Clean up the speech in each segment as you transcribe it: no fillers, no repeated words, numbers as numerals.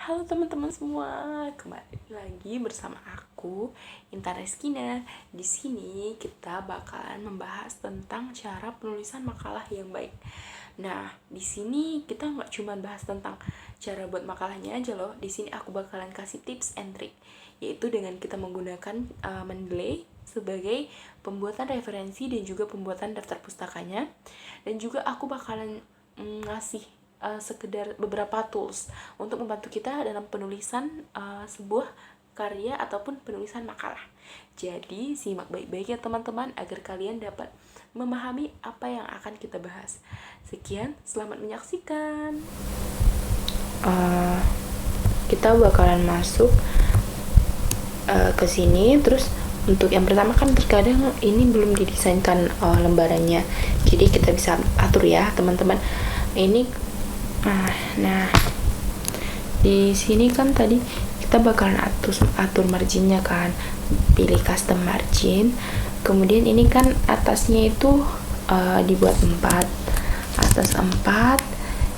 Halo teman-teman semua, kembali lagi bersama aku Intan Reskina. Di sini kita bakalan membahas tentang cara penulisan makalah yang baik. Nah, di sini kita nggak cuma bahas tentang cara buat makalahnya aja loh. Di sini aku bakalan kasih tips and trick, yaitu dengan kita menggunakan Mendeley sebagai pembuatan referensi dan juga pembuatan daftar pustakanya. Dan juga aku bakalan ngasih sekedar beberapa tools untuk membantu kita dalam penulisan sebuah karya ataupun penulisan makalah. Jadi simak baik-baik ya teman-teman agar kalian dapat memahami apa yang akan kita bahas. Sekian, selamat menyaksikan. Kita bakalan masuk ke sini. Terus untuk yang pertama kan terkadang ini belum didesainkan lembarannya, jadi kita bisa atur ya teman-teman. Ini nah di sini kan tadi kita bakalan atur marginnya kan, pilih custom margin. Kemudian ini kan atasnya itu dibuat 4, atas 4,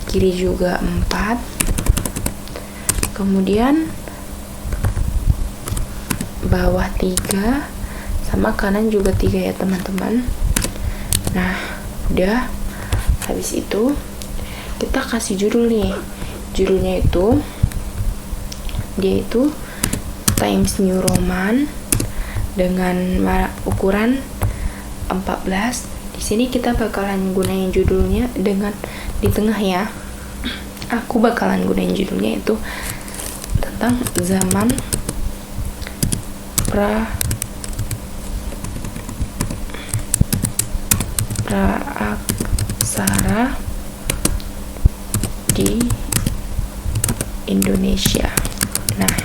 kiri juga 4, kemudian bawah 3, sama kanan juga 3 ya teman-teman. Nah udah, habis itu kita kasih judul nih. Judulnya itu dia itu Times New Roman dengan ukuran 14. Di sini kita bakalan gunain judulnya dengan di tengah ya. Aku bakalan gunain judulnya itu tentang zaman pra-aksara di Indonesia. Nah,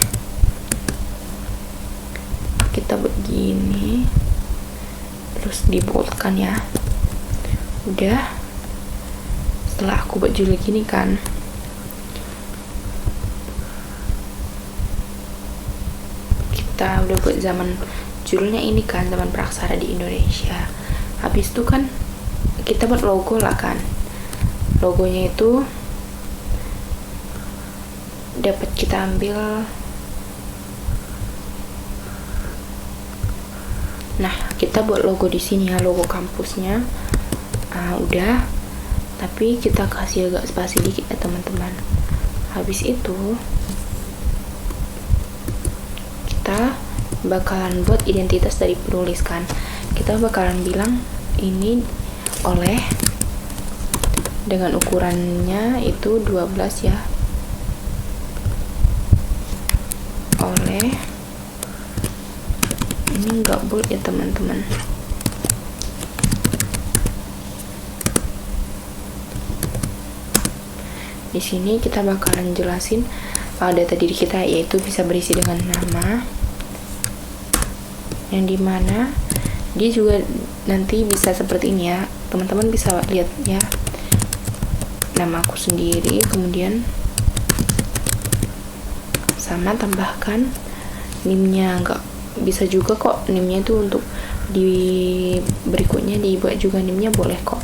kita buat gini, terus diboldkan ya. Udah, setelah aku buat judul gini kan, kita udah buat zaman judulnya ini kan, zaman praksara di Indonesia. Habis itu kan kita buat logo lah kan. Logonya itu dapat kita ambil. Nah, kita buat logo di sini ya, logo kampusnya. Udah, tapi kita kasih agak spasi dikit ya teman-teman. Habis itu kita bakalan buat identitas dari penulis kan. Kita bakalan bilang ini oleh, dengan ukurannya itu 12 ya, oleh, ini enggak bold ya teman-teman. Di sini kita bakalan jelasin data diri kita, yaitu bisa berisi dengan nama, yang dimana dia juga nanti bisa seperti ini ya teman-teman, bisa lihat ya, nama aku sendiri, kemudian sama tambahkan nimnya. Enggak bisa juga kok nimnya itu untuk di berikutnya dibuat juga nimnya, boleh kok.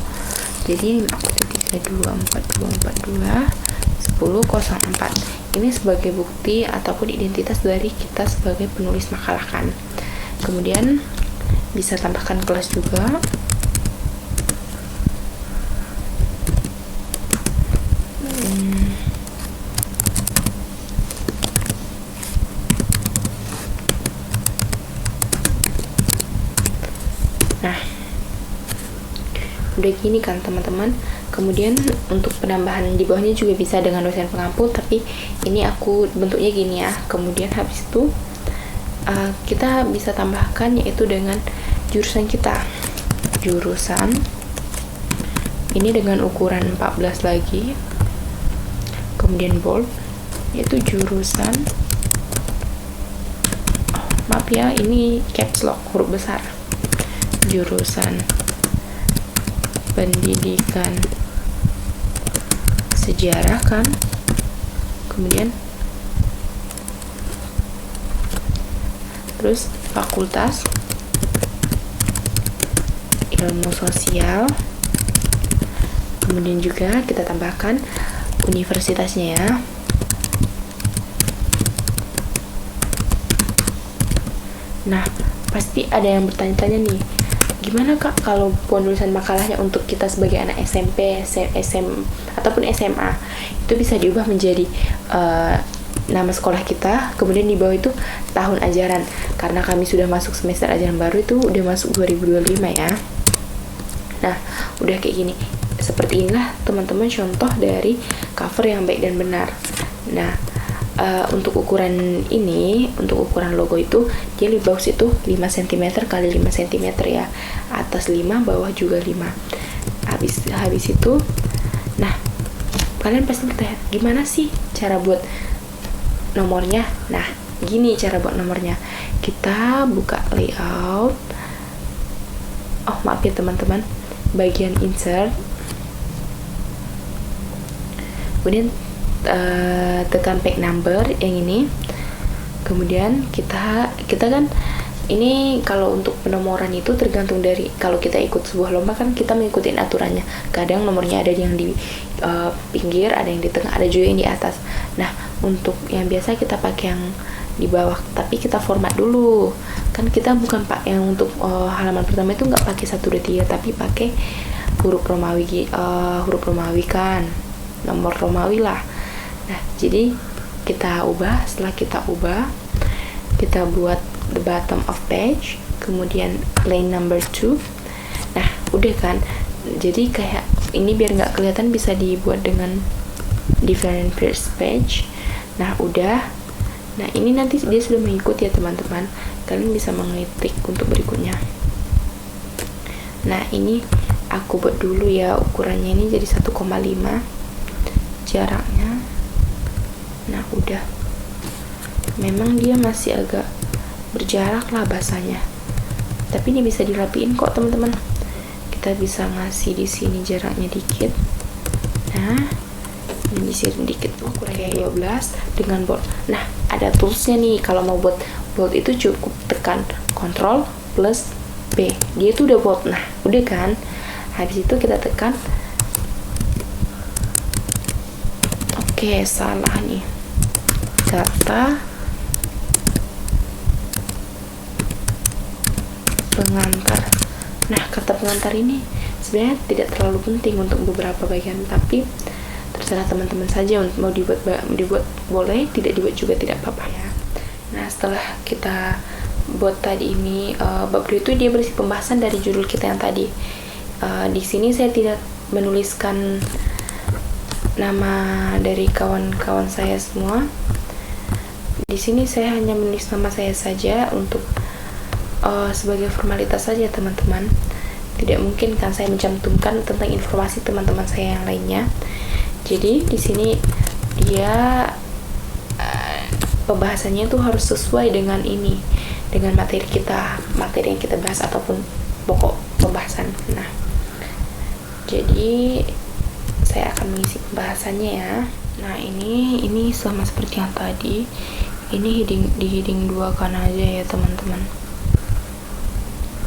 Jadi aku 32421004 ini sebagai bukti ataupun identitas dari kita sebagai penulis makalah kan. Kemudian bisa tambahkan kelas juga. Nah, udah gini kan teman-teman. Kemudian untuk penambahan di bawahnya juga bisa dengan dosen pengampu, tapi ini aku bentuknya gini ya. Kemudian habis itu kita bisa tambahkan yaitu dengan jurusan kita. Jurusan ini dengan ukuran 14 lagi. Kemudian bold yaitu jurusan, maaf ya ini caps lock huruf besar, jurusan pendidikan sejarah kan. Kemudian terus fakultas ilmu sosial. Kemudian juga kita tambahkan universitasnya ya. Nah, pasti ada yang bertanya-tanya nih, gimana Kak kalau penulisan makalahnya untuk kita sebagai anak SMP, ataupun SMA itu bisa diubah menjadi nama sekolah kita, kemudian di bawah itu tahun ajaran, karena kami sudah masuk semester ajaran baru, itu udah masuk 2025 ya. Nah, udah kayak gini. Seperti inilah teman-teman contoh dari cover yang baik dan benar. Nah, untuk ukuran ini, untuk ukuran logo itu dia lebih bagus itu 5 cm kali 5 cm ya. Atas 5, bawah juga 5. Habis itu, nah, kalian pasti bertanya, gimana sih cara buat nomornya? Nah, gini cara buat nomornya. Kita buka layout. Oh, maaf ya teman-teman. Bagian insert. Kemudian tekan pack number yang ini. Kemudian kita kan ini kalau untuk penomoran itu tergantung dari, kalau kita ikut sebuah lomba kan kita mengikuti aturannya. Kadang nomornya ada yang di pinggir, ada yang di tengah, ada juga yang di atas. Nah, untuk yang biasa kita pakai yang di bawah, tapi kita format dulu. Kan kita bukan pakai yang untuk halaman pertama itu nggak pakai 1, 2, 3, tapi pakai huruf Romawi kan, nomor Romawi lah. Nah, jadi kita ubah. Setelah kita ubah, kita buat the bottom of page, kemudian line number 2. Nah, udah kan. Jadi kayak ini biar nggak kelihatan bisa dibuat dengan different first page. Nah, udah. Nah, ini nanti dia sudah mengikuti ya teman-teman. Kalian bisa mengetik untuk berikutnya. Nah, ini aku buat dulu ya, ukurannya ini jadi 1,5 jaraknya. Nah, udah. Memang dia masih agak berjarak lah bahasanya, tapi ini bisa dirapiin kok teman-teman. Kita bisa ngasih di sini jaraknya dikit. Nah, ini di sini dikit, kayak 12 dengan bold. Nah, ada toolsnya nih. Kalau mau buat bold itu cukup tekan Ctrl plus B, dia itu udah bold. Nah, udah kan. Habis itu kita tekan. Oke, salah nih. Kata pengantar. Nah, kata pengantar ini sebenarnya tidak terlalu penting untuk beberapa bagian, tapi terserah teman-teman saja. Mau dibuat boleh, tidak dibuat juga tidak apa-apa ya. Nah, setelah kita buat tadi ini, bab 2 itu dia berisi pembahasan dari judul kita yang tadi. Di sini saya tidak menuliskan nama dari kawan-kawan saya semua. Di sini saya hanya menulis nama saya saja untuk sebagai formalitas saja teman-teman. Tidak mungkin kan saya mencantumkan tentang informasi teman-teman saya yang lainnya. Jadi di sini dia pembahasannya itu harus sesuai dengan ini, dengan materi yang kita bahas ataupun pokok pembahasan. Nah, jadi saya akan mengisi pembahasannya ya. Nah, ini sama seperti yang tadi. Ini di heading 2 kan aja ya teman-teman,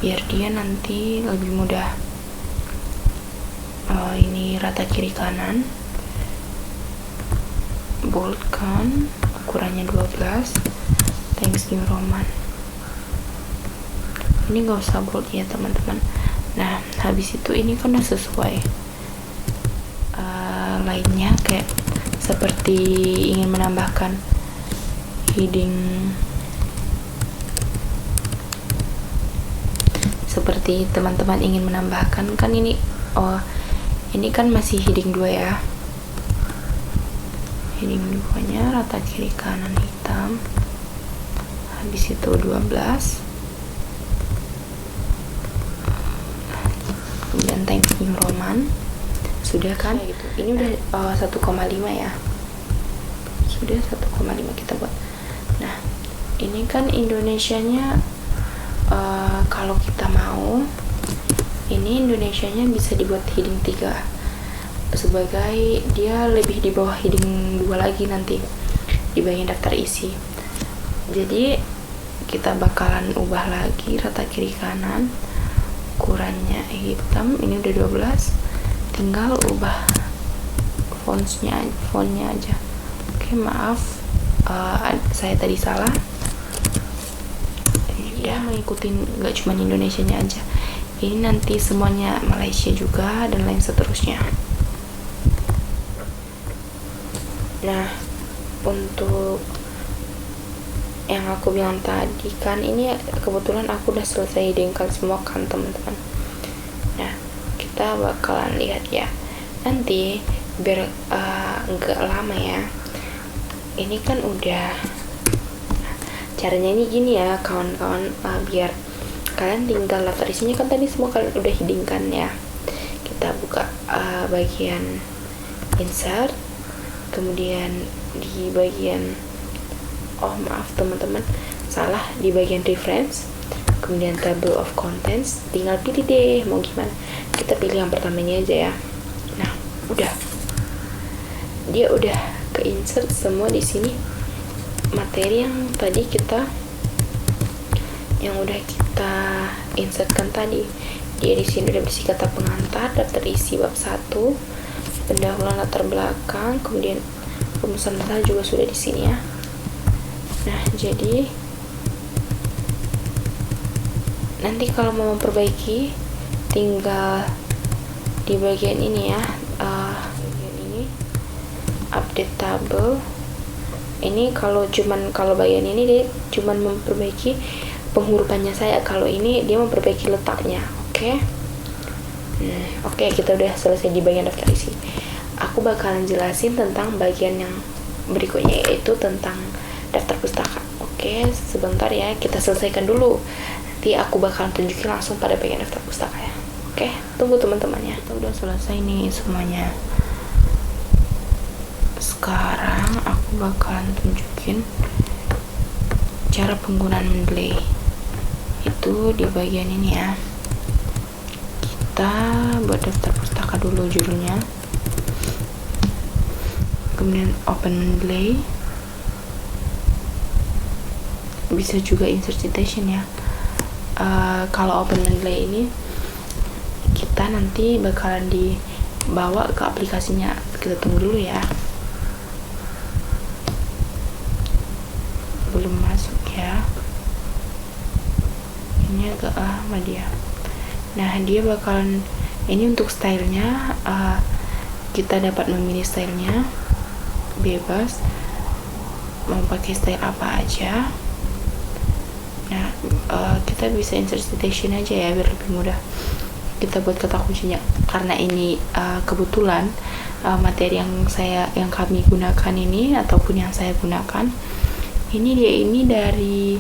biar dia nanti lebih mudah. Ini rata kiri kanan, bold kan, ukurannya 12, Times New Roman. Ini gak usah bold ya teman-teman. Nah, habis itu ini kan udah sesuai. Lainnya kayak seperti ingin menambahkan heading, seperti teman-teman ingin menambahkan kan ini kan masih heading 2 ya. Heading 2 nya rata kiri kanan hitam, habis itu 12, kemudian Times New Roman. Sudah kan gitu. Ini udah 1,5 ya. Sudah 1,5 kita buat. Nah, ini kan Indonesianya kalau kita mau, ini Indonesianya bisa dibuat heading 3 sebagai dia lebih di bawah heading 2 lagi nanti di bagian daftar isi. Jadi kita bakalan ubah lagi rata kiri kanan, ukurannya hitam, ini udah 12, tinggal ubah fontnya aja. Oke, maaf, saya tadi salah. Ini udah mengikuti nggak cuma Indonesianya aja, ini nanti semuanya Malaysia juga dan lain seterusnya. Nah, untuk yang aku bilang tadi kan, ini kebetulan aku udah selesai dengkal semua kan teman-teman. Nah, kita bakalan lihat ya nanti biar nggak lama ya. Ini kan udah caranya ini gini ya kawan-kawan, biar kalian tinggal daftar isinya kan tadi semua kalian udah hidingkan ya. Kita buka bagian insert, kemudian di bagian maaf teman-teman, salah, di bagian reference, kemudian table of contents, tinggal pilih deh mau gimana. Kita pilih yang pertamanya aja ya. Nah, udah, dia udah ke insert semua di sini materi yang tadi udah kita insertkan tadi. Dia di sini udah berisi kata pengantar, daftar isi bab 1, pendahuluan latar belakang, kemudian rumusan masalah juga sudah di sini ya. Nah, jadi nanti kalau mau memperbaiki tinggal di bagian ini ya, bagian ini update table. Ini kalau bagian ini dia cuman memperbaiki penghurufannya saya, kalau ini dia memperbaiki letaknya. Oke. Oke, kita udah selesai di bagian daftar isi. Aku bakalan jelasin tentang bagian yang berikutnya, yaitu tentang daftar pustaka. Oke, sebentar ya, kita selesaikan dulu. Nanti aku bakalan tunjukin langsung pada bagian daftar pustaka ya. Oke, tunggu teman-temannya. Kita udah selesai nih semuanya. Sekarang aku bakalan tunjukin cara penggunaan Mendeley. Itu di bagian ini ya. Kita buat daftar pustaka dulu judulnya, kemudian open Mendeley, bisa juga insert citation ya. Kalau open Mendeley ini kita nanti bakalan dibawa ke aplikasinya. Kita tunggu dulu ya, belum masuk ya, ini agak lama dia. Nah, dia bakalan, ini untuk stylenya, kita dapat memilih stylenya bebas, mau pakai style apa aja. Nah, kita bisa insert citation aja ya biar lebih mudah. Kita buat kata kuncinya, karena ini kebetulan materi yang kami gunakan ini, ataupun yang saya gunakan ini dari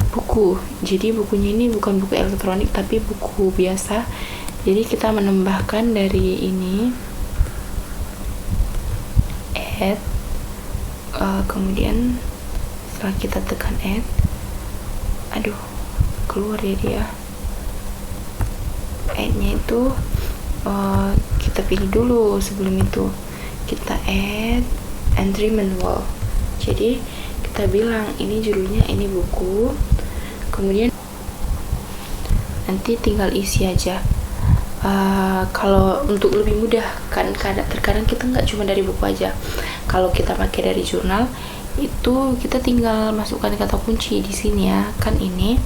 buku. Jadi bukunya ini bukan buku elektronik tapi buku biasa. Jadi kita menambahkan dari ini add, kemudian setelah kita tekan add, keluar ya dia. Add-nya itu kita pilih dulu. Sebelum itu kita add entry manual. Jadi kita bilang ini judulnya, ini buku, kemudian nanti tinggal isi aja. Kalau untuk lebih mudah kan, terkadang kita nggak cuma dari buku aja. Kalau kita pakai dari jurnal itu kita tinggal masukkan kata kunci di sini ya. Kan ini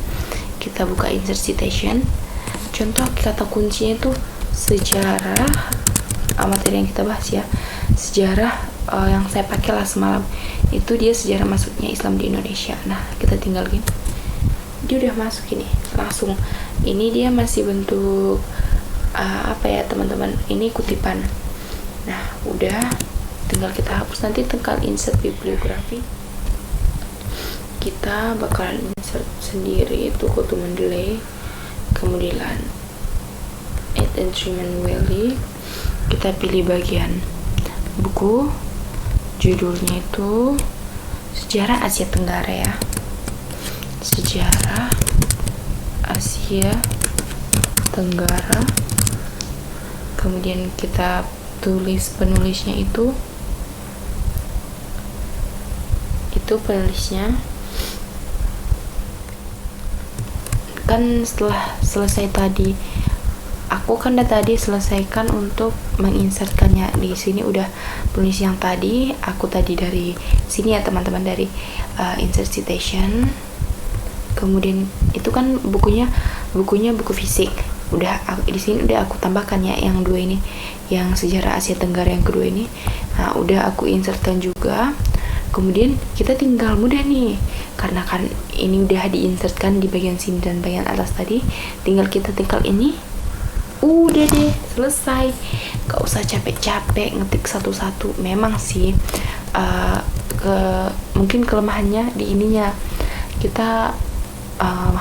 kita buka insert citation. Contoh kata kuncinya itu sejarah, materi yang kita bahas ya. Sejarah yang saya pakai lah semalam itu dia sejarah masuknya Islam di Indonesia. Nah, kita tinggal gini, dia udah masuk ini langsung. Ini dia masih bentuk apa ya teman-teman, ini kutipan. Nah, udah tinggal kita hapus. Nanti tekan insert bibliografi, kita bakalan insert sendiri itu kutu Mendeley, kemudian add entry manually. Kita pilih bagian buku, judulnya itu sejarah Asia Tenggara ya, sejarah Asia Tenggara. Kemudian kita tulis penulisnya itu penulisnya. Kan setelah selesai tadi, aku kan tadi selesaikan untuk menginsertkannya. Di sini udah penulis yang tadi, aku tadi dari sini ya teman-teman, dari insert citation. Kemudian itu kan bukunya buku fisik. Di sini udah aku tambahkan ya yang dua ini, yang sejarah Asia Tenggara yang kedua ini. Nah, udah aku insertkan juga. Kemudian kita tinggal mudah nih, karena kan ini udah diinsertkan di bagian sini dan bagian atas tadi, tinggal ini, udah deh selesai. Gak usah capek-capek ngetik satu-satu. Memang sih mungkin kelemahannya di ininya, kita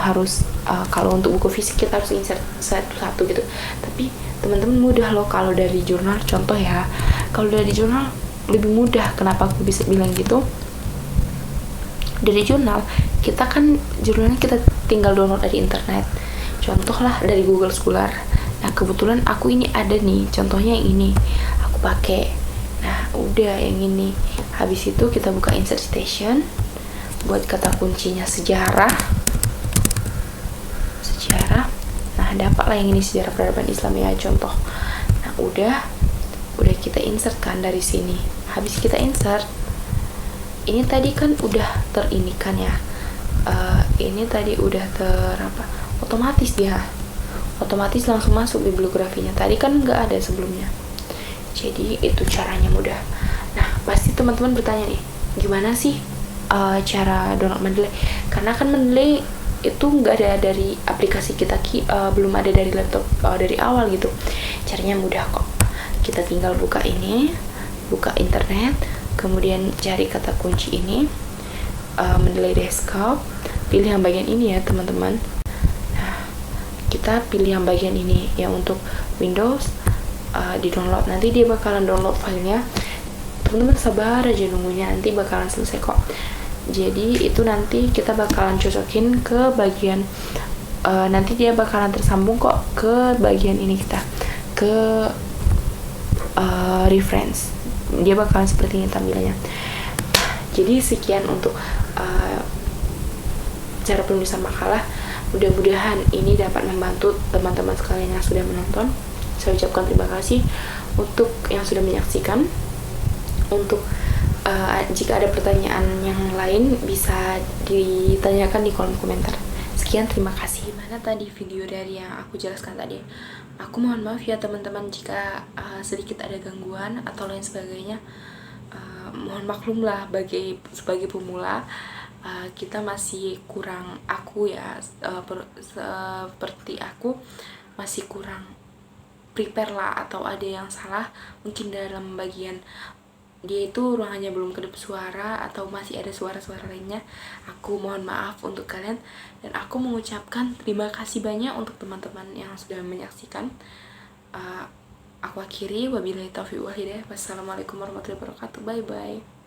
harus kalau untuk buku fisik kita harus insert satu-satu gitu. Tapi teman-teman mudah loh kalau dari jurnal. Contoh ya, kalau dari jurnal lebih mudah. Kenapa aku bisa bilang gitu? Dari jurnal kita kan jurnalnya kita tinggal download dari internet, contoh lah dari Google Scholar. Nah kebetulan aku ini ada nih, contohnya yang ini aku pakai. Nah udah yang ini, habis itu kita buka insert citation, buat kata kuncinya sejarah. Nah dapatlah yang ini, sejarah peradaban Islam ya, contoh. Nah udah kita insert kan dari sini. Habis kita insert, ini tadi kan udah terinikan ya, ini tadi udah otomatis langsung masuk bibliografinya. Tadi kan nggak ada sebelumnya, jadi itu caranya mudah. Nah pasti teman-teman bertanya nih, gimana sih cara download Mendeley? Karena kan Mendeley itu nggak ada dari aplikasi kita, belum ada dari laptop dari awal gitu. Caranya mudah kok. Kita tinggal buka internet, kemudian cari kata kunci ini, Mendeley Desktop, pilih yang bagian ini ya teman-teman. Nah kita pilih yang bagian ini yang untuk Windows, di download. Nanti dia bakalan download filenya, teman-teman sabar aja nunggunya, nanti bakalan selesai kok. Jadi itu nanti kita bakalan cocokin ke bagian, nanti dia bakalan tersambung kok ke bagian ini, kita ke reference. Dia bakalan seperti ini tampilannya. Jadi sekian untuk cara penulisan makalah. Mudah-mudahan ini dapat membantu teman-teman sekalian yang sudah menonton. Saya ucapkan terima kasih untuk yang sudah menyaksikan. Untuk jika ada pertanyaan yang lain bisa ditanyakan di kolom komentar. Sekian, terima kasih. Mana tadi video dari yang aku jelaskan tadi? Aku mohon maaf ya teman-teman jika sedikit ada gangguan atau lain sebagainya. Mohon maklum lah sebagai pemula, kita masih kurang, aku ya seperti aku masih kurang prepare lah, atau ada yang salah mungkin dalam bagian dia itu ruangannya belum kedap suara atau masih ada suara-suara lainnya. Aku mohon maaf untuk kalian, dan aku mengucapkan terima kasih banyak untuk teman-teman yang sudah menyaksikan. Aku akhiri, wabillahi taufiq wal hidayah. Wassalamualaikum warahmatullahi wabarakatuh. Bye bye.